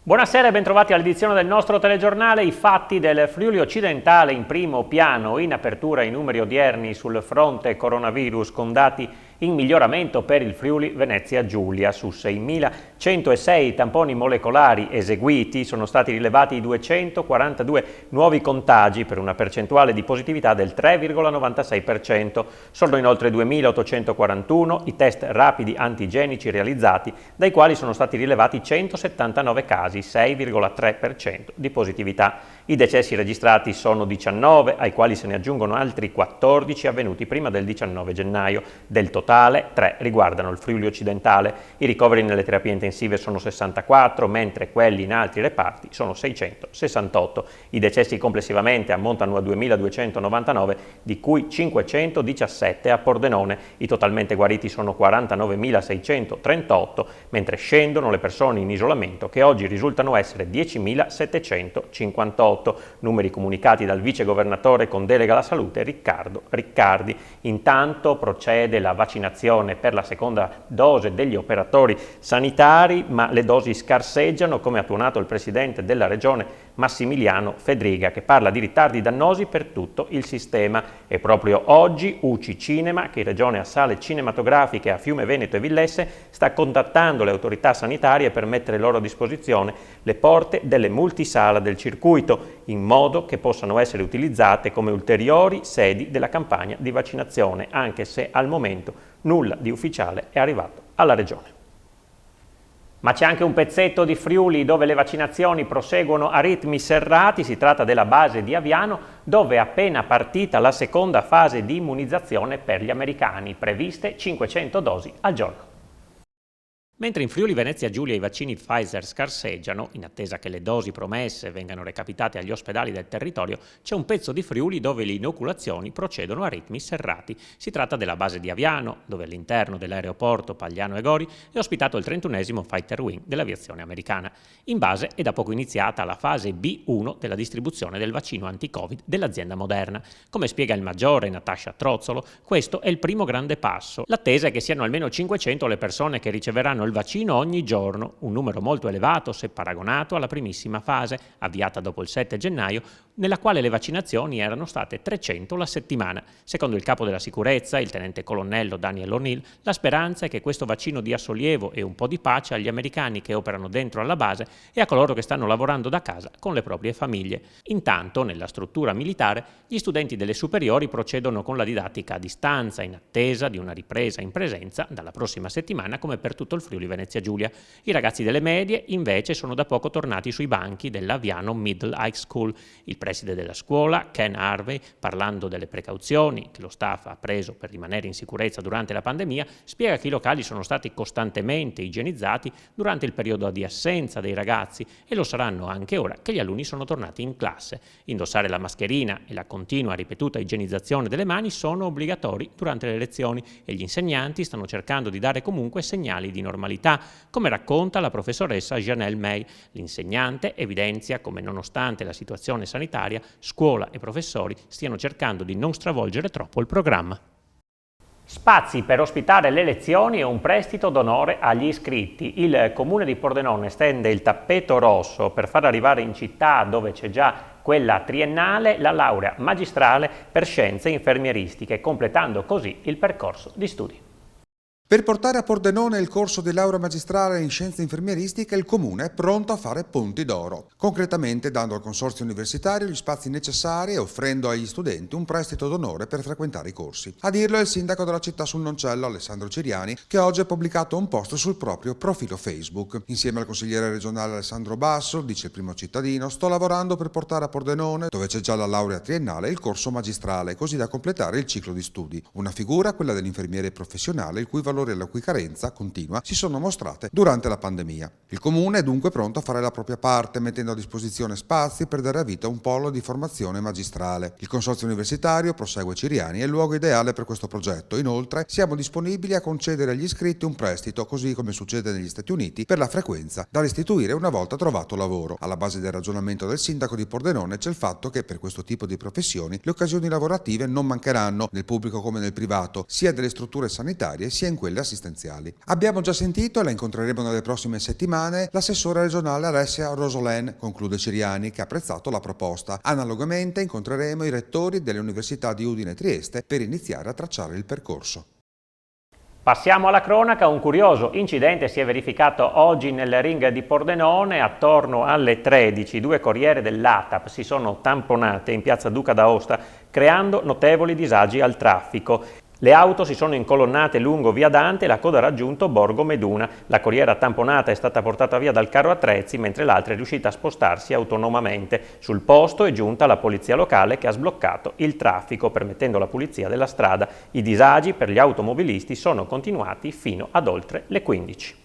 Buonasera e bentrovati all'edizione del nostro telegiornale. I fatti del Friuli occidentale in primo piano, in apertura i numeri odierni sul fronte coronavirus con dati in miglioramento per il Friuli Venezia Giulia. Su 6.106 tamponi molecolari eseguiti sono stati rilevati 242 nuovi contagi per una percentuale di positività del 3,96%. Sono inoltre 2.841 i test rapidi antigenici realizzati, dai quali sono stati rilevati 179 casi, 6,3% di positività. I decessi registrati sono 19, ai quali se ne aggiungono altri 14 avvenuti prima del 19 gennaio. Del totale, 3 riguardano il Friuli occidentale. I ricoveri nelle terapie intensive sono 64, mentre quelli in altri reparti sono 668. I decessi complessivamente ammontano a 2.299, di cui 517 a Pordenone. I totalmente guariti sono 49.638, mentre scendono le persone in isolamento, che oggi risultano essere 10.758. Numeri comunicati dal vicegovernatore con delega alla salute Riccardo Riccardi. Intanto procede la vaccinazione per la seconda dose degli operatori sanitari, ma le dosi scarseggiano, come ha tuonato il presidente della regione Massimiliano Fedriga, che parla di ritardi dannosi per tutto il sistema. E proprio oggi UCI Cinema, che in regione ha sale cinematografiche a Fiume Veneto e Villesse, sta contattando le autorità sanitarie per mettere loro a disposizione le porte delle multisala del circuito, in modo che possano essere utilizzate come ulteriori sedi della campagna di vaccinazione, anche se al momento nulla di ufficiale è arrivato alla regione. Ma c'è anche un pezzetto di Friuli dove le vaccinazioni proseguono a ritmi serrati. Si tratta della base di Aviano, dove è appena partita la seconda fase di immunizzazione per gli americani, previste 500 dosi al giorno. Mentre in Friuli Venezia Giulia i vaccini Pfizer scarseggiano, in attesa che le dosi promesse vengano recapitate agli ospedali del territorio, c'è un pezzo di Friuli dove le inoculazioni procedono a ritmi serrati. Si tratta della base di Aviano, dove all'interno dell'aeroporto Pagliano e Gori è ospitato il 31esimo Fighter Wing dell'aviazione americana. In base è da poco iniziata la fase B1 della distribuzione del vaccino anti-Covid dell'azienda Moderna. Come spiega il maggiore Natascia Trozzolo, questo è il primo grande passo. L'attesa è che siano almeno 500 le persone che riceveranno il vaccino ogni giorno, un numero molto elevato se paragonato alla primissima fase, avviata dopo il 7 gennaio, nella quale le vaccinazioni erano state 300 la settimana. Secondo il capo della sicurezza, il tenente colonnello Daniel O'Neill, la speranza è che questo vaccino dia sollievo e un po' di pace agli americani che operano dentro alla base e a coloro che stanno lavorando da casa con le proprie famiglie. Intanto, nella struttura militare, gli studenti delle superiori procedono con la didattica a distanza, in attesa di una ripresa in presenza dalla prossima settimana, come per tutto il Friuli Venezia Giulia. I ragazzi delle medie invece sono da poco tornati sui banchi dell'Aviano Middle High School. Il preside della scuola, Ken Harvey, parlando delle precauzioni che lo staff ha preso per rimanere in sicurezza durante la pandemia, spiega che i locali sono stati costantemente igienizzati durante il periodo di assenza dei ragazzi e lo saranno anche ora che gli alunni sono tornati in classe. Indossare la mascherina e la continua ripetuta igienizzazione delle mani sono obbligatori durante le lezioni e gli insegnanti stanno cercando di dare comunque segnali di normalità, come racconta la professoressa Janelle May. L'insegnante evidenzia come, nonostante la situazione sanitaria, scuola e professori stiano cercando di non stravolgere troppo il programma. Spazi per ospitare le lezioni e un prestito d'onore agli iscritti. Il comune di Pordenone stende il tappeto rosso per far arrivare in città, dove c'è già quella triennale, la laurea magistrale per scienze infermieristiche, completando così il percorso di studi. Per portare a Pordenone il corso di laurea magistrale in scienze infermieristiche, il Comune è pronto a fare punti d'oro, concretamente dando al consorzio universitario gli spazi necessari e offrendo agli studenti un prestito d'onore per frequentare i corsi. A dirlo è il sindaco della città sul Noncello, Alessandro Ciriani, che oggi ha pubblicato un post sul proprio profilo Facebook. Insieme al consigliere regionale Alessandro Basso, dice il primo cittadino, sto lavorando per portare a Pordenone, dove c'è già la laurea triennale, il corso magistrale, così da completare il ciclo di studi. Una figura, quella dell'infermiere professionale, il cui valore e la cui carenza continua si sono mostrate durante la pandemia. Il Comune è dunque pronto a fare la propria parte, mettendo a disposizione spazi per dare vita a un polo di formazione magistrale. Il consorzio universitario, prosegue Ciriani, è il luogo ideale per questo progetto. Inoltre siamo disponibili a concedere agli iscritti un prestito, così come succede negli Stati Uniti, per la frequenza da restituire una volta trovato lavoro. Alla base del ragionamento del sindaco di Pordenone c'è il fatto che per questo tipo di professioni le occasioni lavorative non mancheranno, nel pubblico come nel privato, sia delle strutture sanitarie sia in quelle assistenziali. Abbiamo già sentito e la incontreremo nelle prossime settimane settimane l'assessore regionale Alessia Rosolén, conclude Ciriani, che ha apprezzato la proposta. Analogamente incontreremo i rettori delle università di Udine e Trieste per iniziare a tracciare il percorso. Passiamo alla cronaca. Un curioso incidente si è verificato oggi nel ring di Pordenone. Attorno alle 13 due corriere dell'ATAP si sono tamponate in piazza Duca d'Aosta, creando notevoli disagi al traffico. Le auto si sono incolonnate lungo via Dante e la coda ha raggiunto Borgo Meduna. La corriera tamponata è stata portata via dal carro attrezzi, mentre l'altra è riuscita a spostarsi autonomamente. Sul posto è giunta la polizia locale che ha sbloccato il traffico, permettendo la pulizia della strada. I disagi per gli automobilisti sono continuati fino ad oltre le 15.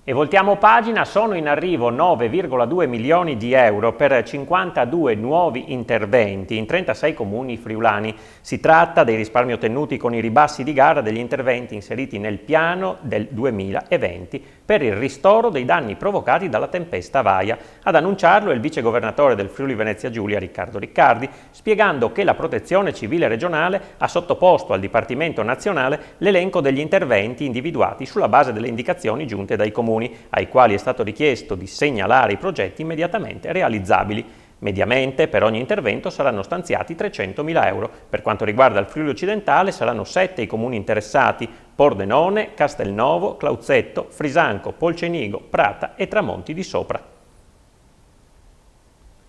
E voltiamo pagina. Sono in arrivo 9,2 milioni di euro per 52 nuovi interventi in 36 comuni friulani. Si tratta dei risparmi ottenuti con i ribassi di gara degli interventi inseriti nel piano del 2020 per il ristoro dei danni provocati dalla tempesta Vaia. Ad annunciarlo è il vicegovernatore del Friuli Venezia Giulia, Riccardo Riccardi, spiegando che la Protezione Civile regionale ha sottoposto al Dipartimento nazionale l'elenco degli interventi individuati sulla base delle indicazioni giunte dai comuni, ai quali è stato richiesto di segnalare i progetti immediatamente realizzabili. Mediamente per ogni intervento saranno stanziati 300.000 euro. Per quanto riguarda il Friuli occidentale saranno 7 i comuni interessati: Pordenone, Castelnovo, Clauzetto, Frisanco, Polcenigo, Prata e Tramonti di Sopra.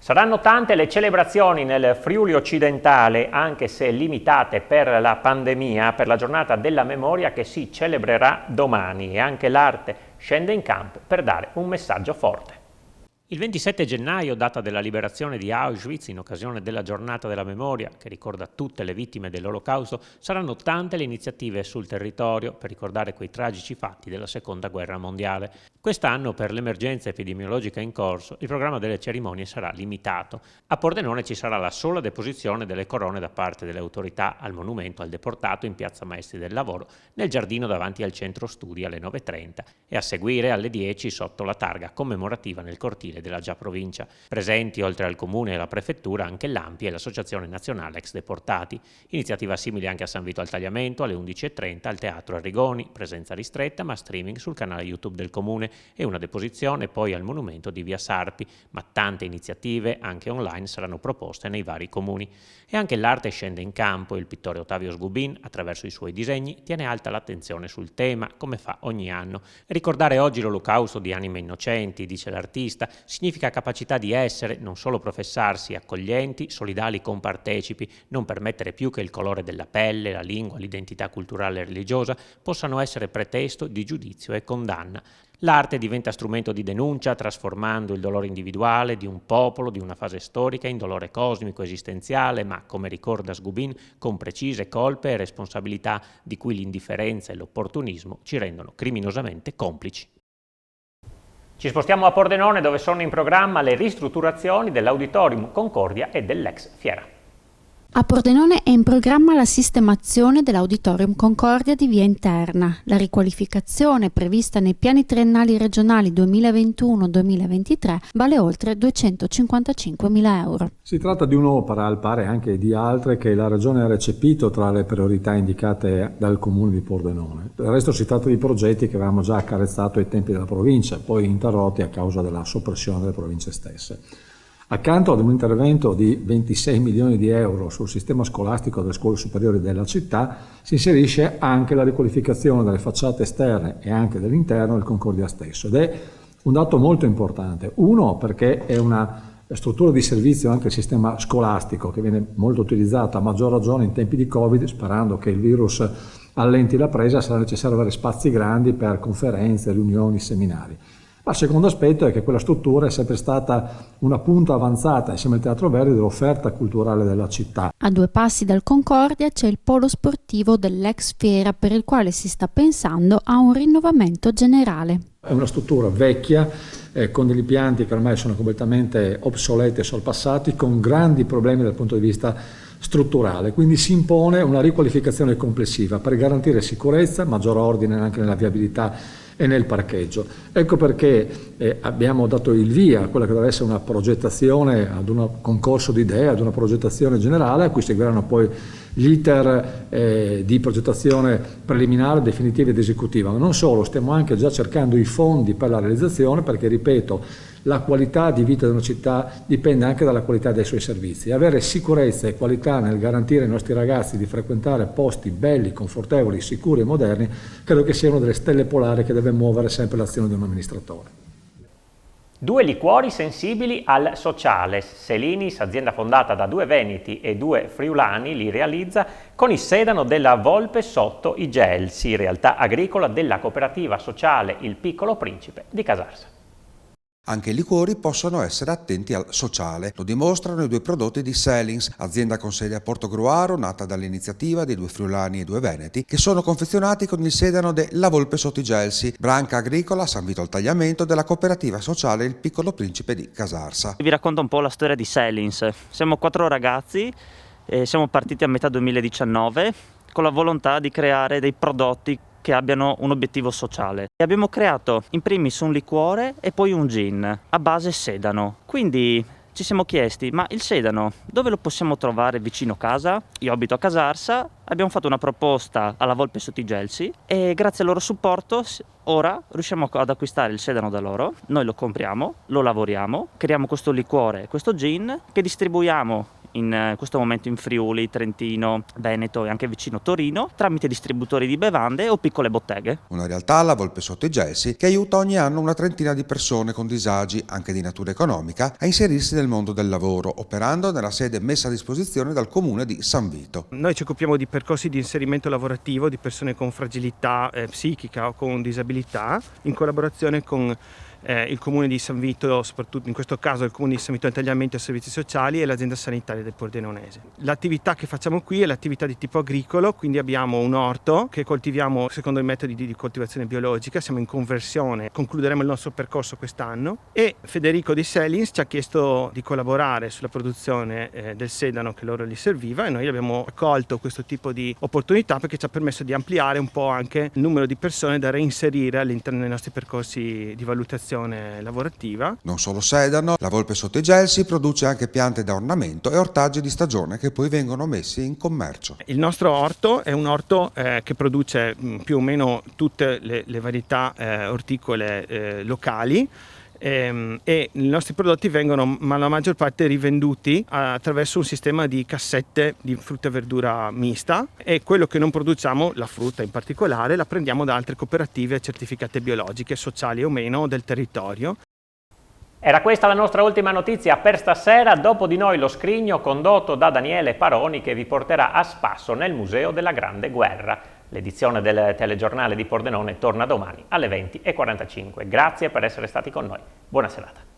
Saranno tante le celebrazioni nel Friuli occidentale, anche se limitate per la pandemia, per la giornata della memoria che si celebrerà domani, e anche l'arte scende in campo per dare un messaggio forte. Il 27 gennaio, data della liberazione di Auschwitz, in occasione della giornata della memoria, che ricorda tutte le vittime dell'Olocausto, saranno tante le iniziative sul territorio per ricordare quei tragici fatti della Seconda Guerra Mondiale. Quest'anno, per l'emergenza epidemiologica in corso, il programma delle cerimonie sarà limitato. A Pordenone ci sarà la sola deposizione delle corone da parte delle autorità al monumento al deportato in Piazza Maestri del Lavoro, nel giardino davanti al centro studi alle 9:30 e a seguire alle 10 sotto la targa commemorativa nel cortile della già provincia. Presenti oltre al comune e alla prefettura anche l'ANPI e l'Associazione Nazionale Ex Deportati. Iniziativa simile anche a San Vito al Tagliamento alle 11:30 al Teatro Arrigoni, presenza ristretta ma streaming sul canale YouTube del comune, e una deposizione poi al monumento di via Sarpi, ma tante iniziative anche online saranno proposte nei vari comuni. E anche l'arte scende in campo. Il pittore Ottavio Sgubin, attraverso i suoi disegni, tiene alta l'attenzione sul tema, come fa ogni anno. Ricordare oggi l'Olocausto di anime innocenti, dice l'artista, significa capacità di essere, non solo professarsi, accoglienti, solidali compartecipi, non permettere più che il colore della pelle, la lingua, l'identità culturale e religiosa possano essere pretesto di giudizio e condanna. L'arte diventa strumento di denuncia, trasformando il dolore individuale di un popolo, di una fase storica, in dolore cosmico, esistenziale, ma, come ricorda Sgubin, con precise colpe e responsabilità di cui l'indifferenza e l'opportunismo ci rendono criminosamente complici. Ci spostiamo a Pordenone, dove sono in programma le ristrutturazioni dell'Auditorium Concordia e dell'ex Fiera. A Pordenone è in programma la sistemazione dell'Auditorium Concordia di Via Interna. La riqualificazione prevista nei piani triennali regionali 2021-2023 vale oltre 255.000 euro. Si tratta di un'opera, al pari anche di altre, che la Regione ha recepito tra le priorità indicate dal Comune di Pordenone. Del resto si tratta di progetti che avevamo già accarezzato ai tempi della provincia, poi interrotti a causa della soppressione delle province stesse. Accanto ad un intervento di 26 milioni di euro sul sistema scolastico delle scuole superiori della città si inserisce anche la riqualificazione delle facciate esterne e anche dell'interno del Concordia stesso, ed è un dato molto importante. Uno, perché è una struttura di servizio anche il sistema scolastico, che viene molto utilizzata a maggior ragione in tempi di Covid, sperando che il virus allenti la presa. Sarà necessario avere spazi grandi per conferenze, riunioni, seminari. Ma il secondo aspetto è che quella struttura è sempre stata una punta avanzata, insieme al Teatro Verdi, dell'offerta culturale della città. A 2 passi dal Concordia c'è il polo sportivo dell'ex Fiera, per il quale si sta pensando a un rinnovamento generale. È una struttura vecchia, con degli impianti che ormai sono completamente obsoleti e sorpassati, con grandi problemi dal punto di vista strutturale, quindi si impone una riqualificazione complessiva per garantire sicurezza, maggior ordine anche nella viabilità e nel parcheggio. Ecco perché abbiamo dato il via a quella che deve essere una progettazione, ad un concorso di idee, ad una progettazione generale, a cui seguiranno poi gli iter di progettazione preliminare, definitiva ed esecutiva. Ma non solo, stiamo anche già cercando i fondi per la realizzazione, perché ripeto, la qualità di vita di una città dipende anche dalla qualità dei suoi servizi. Avere sicurezza e qualità nel garantire ai nostri ragazzi di frequentare posti belli, confortevoli, sicuri e moderni, credo che sia una delle stelle polari che deve muovere sempre l'azione di un amministratore. 2 liquori sensibili al sociale. Selinis, azienda fondata da 2 veneti e 2 friulani, li realizza con il sedano della Volpe sotto i Gelsi, realtà agricola della cooperativa sociale Il Piccolo Principe di Casarsa. Anche i liquori possono essere attenti al sociale, lo dimostrano i 2 prodotti di Selins, azienda con sede a Portogruaro, nata dall'iniziativa di 2 friulani e 2 veneti, che sono confezionati con il sedano della Volpe sotto i Gelsi, branca agricola San Vito al Tagliamento della cooperativa sociale Il Piccolo Principe di Casarsa. Vi racconto un po' la storia di Selins. Siamo 4 ragazzi, siamo partiti a metà 2019 con la volontà di creare dei prodotti che abbiano un obiettivo sociale. E abbiamo creato in primis un liquore e poi un gin a base sedano. Quindi ci siamo chiesti, ma il sedano dove lo possiamo trovare vicino casa? Io abito a Casarsa, abbiamo fatto una proposta alla Volpe sotto i Gelsi e grazie al loro supporto ora riusciamo ad acquistare il sedano da loro, noi lo compriamo, lo lavoriamo, creiamo questo liquore, questo gin che distribuiamo in questo momento in Friuli, Trentino, Veneto e anche vicino Torino tramite distributori di bevande o piccole botteghe. Una realtà, la Volpe sotto i Gelsi, che aiuta ogni anno una trentina di persone con disagi, anche di natura economica, a inserirsi nel mondo del lavoro, operando nella sede messa a disposizione dal comune di San Vito. Noi ci occupiamo di percorsi di inserimento lavorativo di persone con fragilità psichica o con disabilità, in collaborazione con il comune di San Vito, soprattutto in questo caso il comune di San Vito al Tagliamento e Servizi Sociali e l'azienda sanitaria del Pordenonese. L'attività che facciamo qui è l'attività di tipo agricolo, quindi abbiamo un orto che coltiviamo secondo i metodi di coltivazione biologica, siamo in conversione, concluderemo il nostro percorso quest'anno e Federico di Selins ci ha chiesto di collaborare sulla produzione del sedano che loro gli serviva e noi abbiamo accolto questo tipo di opportunità perché ci ha permesso di ampliare un po' anche il numero di persone da reinserire all'interno dei nostri percorsi di valutazione lavorativa. Non solo sedano, la Volpe sotto i Gelsi produce anche piante da ornamento e ortaggi di stagione che poi vengono messi in commercio. Il nostro orto è un orto che produce più o meno tutte le varietà orticole locali e i nostri prodotti vengono la maggior parte rivenduti attraverso un sistema di cassette di frutta e verdura mista e quello che non produciamo, la frutta in particolare, la prendiamo da altre cooperative certificate biologiche, sociali o meno del territorio. Era questa la nostra ultima notizia per stasera, dopo di noi lo scrigno condotto da Daniele Paroni che vi porterà a spasso nel Museo della Grande Guerra. L'edizione del telegiornale di Pordenone torna domani alle 20:45. Grazie per essere stati con noi. Buona serata.